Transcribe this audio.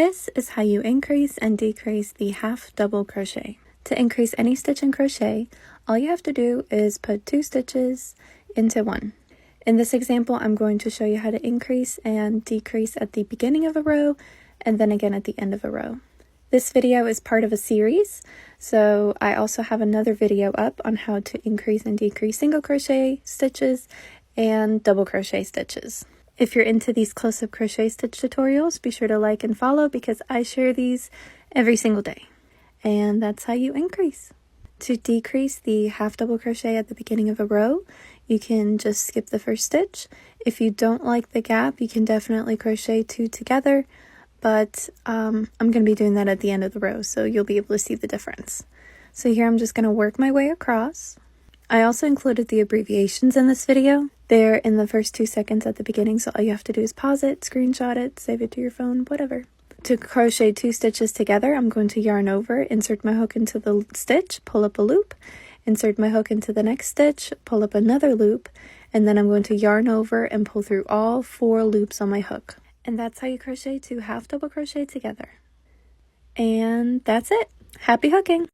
This is how you increase and decrease the half double crochet. To increase any stitch in crochet, all you have to do is put 2 stitches into one. In this example, I'm going to show you how to increase and decrease at the beginning of a row and then again at the end of a row. This video is part of a series, so I also have another video up on how to increase and decrease single crochet stitches and double crochet stitches. If you're into these close-up crochet stitch tutorials, be sure to like and follow because I share these every single day. And that's how you increase. To decrease the half double crochet at the beginning of a row, you can just skip the first stitch. If you don't like the gap, you can definitely crochet 2 together, but I'm going to be doing that at the end of the row, so you'll be able to see the difference. So here I'm just going to work my way across. I also included the abbreviations in this video. They're in the first 2 seconds at the beginning, so all you have to do is pause it, screenshot it, save it to your phone, whatever. To crochet 2 stitches together, I'm going to yarn over, insert my hook into the stitch, pull up a loop, insert my hook into the next stitch, pull up another loop, and then I'm going to yarn over and pull through all 4 loops on my hook. And that's how you crochet 2 half double crochet together. And that's it. Happy hooking!